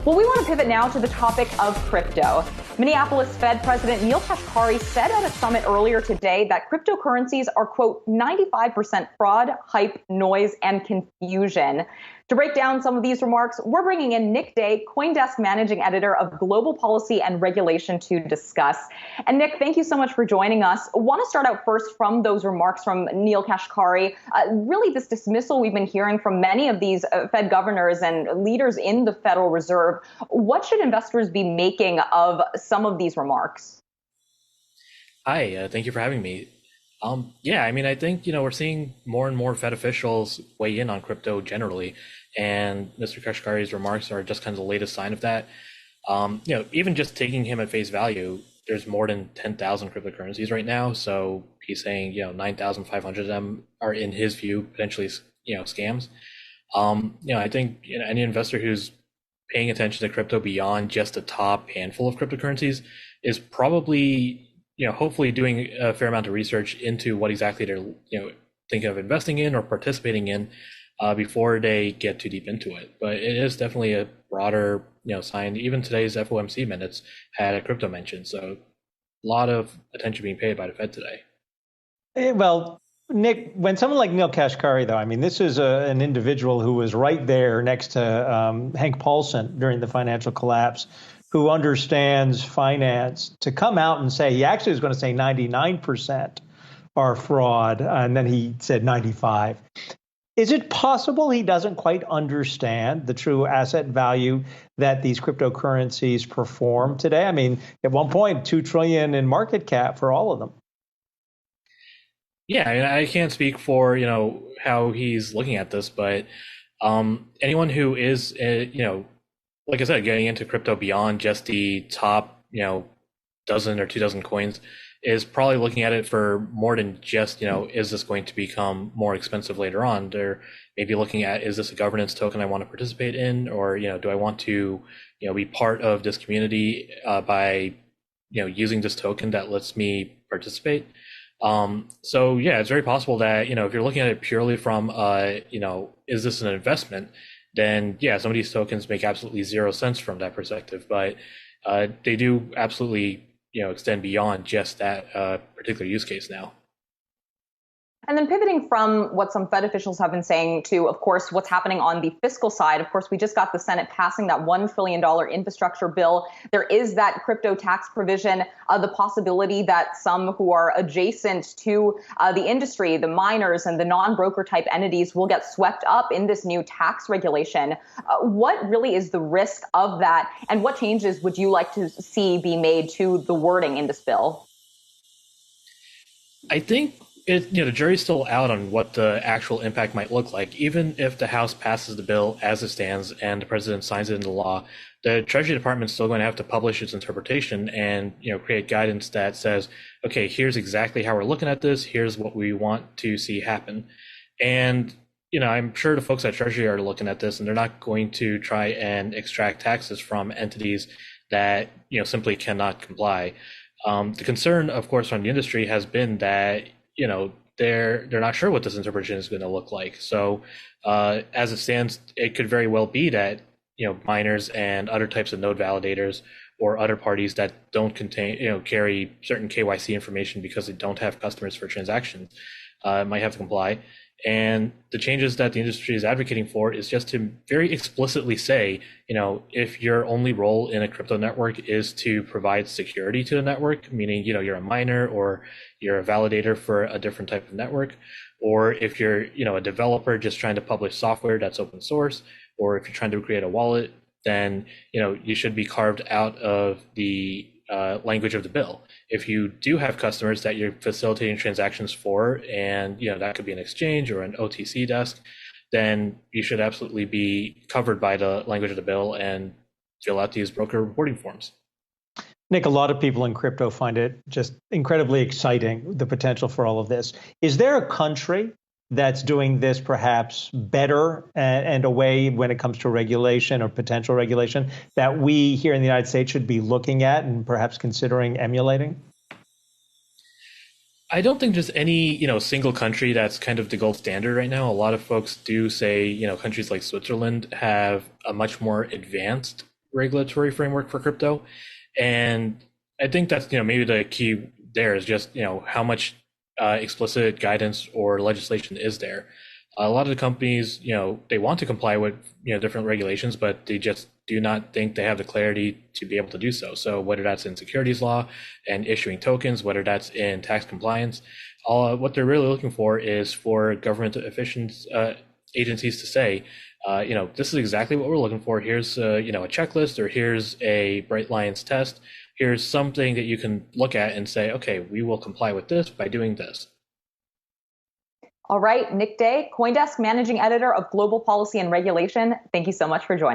Well, we want to pivot now to the topic of crypto. Minneapolis Fed President Neel Kashkari said at a summit earlier today that cryptocurrencies are, quote, 95% fraud, hype, noise, and confusion. To break down some of these remarks, we're bringing in Nick Day, CoinDesk managing editor of Global Policy and Regulation, to discuss. And Nick, thank you so much for joining us. I want to start out first from those remarks from Neel Kashkari. Really, this dismissal we've been hearing from many of these Fed governors and leaders in the Federal Reserve. What should investors be making of some of these remarks? Hi, thank you for having me. I think, we're seeing more and more Fed officials weigh in on crypto generally, and Mr. Kashkari's remarks are just kind of the latest sign of that. Even just taking him at face value, there's more than 10,000 cryptocurrencies right now, so he's saying, 9,500 of them are, in his view, potentially, scams. I think any investor who's paying attention to crypto beyond just the top handful of cryptocurrencies is probably hopefully doing a fair amount of research into what exactly they're, thinking of investing in or participating in before they get too deep into it. But it is definitely a broader, sign. Even today's FOMC minutes had a crypto mention. So a lot of attention being paid by the Fed today. Well, Nick, when someone like Neel Kashkari, though, I mean, this is an individual who was right there next to Hank Paulson during the financial collapse, who understands finance, to come out and say, he actually was going to say 99% are fraud, and then he said 95. Is it possible he doesn't quite understand the true asset value that these cryptocurrencies perform today? I mean, at one point, $2 trillion in market cap for all of them. Yeah, I can't speak for, how he's looking at this, but anyone who is, like I said, getting into crypto beyond just the top, dozen or 2 dozen coins is probably looking at it for more than just, is this going to become more expensive later on? They're maybe looking at, is this a governance token I want to participate in? Or, do I want to, be part of this community by, using this token that lets me participate? So yeah, it's very possible that, if you're looking at it purely from, is this an investment? Then yeah, some of these tokens make absolutely zero sense from that perspective, but they do absolutely, extend beyond just that particular use case now. And then pivoting from what some Fed officials have been saying to, of course, what's happening on the fiscal side. Of course, we just got the Senate passing that $1 trillion infrastructure bill. There is that crypto tax provision, the possibility that some who are adjacent to the industry, the miners and the non-broker type entities, will get swept up in this new tax regulation. What really is the risk of that? And what changes would you like to see be made to the wording in this bill? I think the jury's still out on what the actual impact might look like. Even if the House passes the bill as it stands and the president signs it into law, the Treasury Department's still going to have to publish its interpretation and create guidance that says, okay, here's exactly how we're looking at this. Here's what we want to see happen. And I'm sure the folks at Treasury are looking at this, and they're not going to try and extract taxes from entities that simply cannot comply. The concern, of course, from the industry has been that they're not sure what this interpretation is going to look like. So as it stands, it could very well be that miners and other types of node validators or other parties that don't carry certain KYC information because they don't have customers for transactions might have to comply. And the changes that the industry is advocating for is just to very explicitly say, if your only role in a crypto network is to provide security to the network, meaning, you're a miner or you're a validator for a different type of network, or if you're, a developer just trying to publish software that's open source, or if you're trying to create a wallet, then, you should be carved out of the language of the bill. If you do have customers that you're facilitating transactions for, and that could be an exchange or an OTC desk, then you should absolutely be covered by the language of the bill and fill out these broker reporting forms. Nick, a lot of people in crypto find it just incredibly exciting, the potential for all of this. Is there a country that's doing this perhaps better and a way when it comes to regulation or potential regulation that we here in the United States should be looking at and perhaps considering emulating? I don't think there's any, single country that's kind of the gold standard right now. A lot of folks do say, countries like Switzerland have a much more advanced regulatory framework for crypto. And I think that's, maybe the key there is just, how much explicit guidance or legislation is there. A lot of the companies, they want to comply with, different regulations, but they just do not think they have the clarity to be able to do so. So whether that's in securities law and issuing tokens, whether that's in tax compliance, what they're really looking for is for government agencies to say, this is exactly what we're looking for. Here's a checklist, or here's a bright lines test. Here's something that you can look at and say, okay, we will comply with this by doing this. All right, Nick Day, CoinDesk Managing Editor of Global Policy and Regulation. Thank you so much for joining.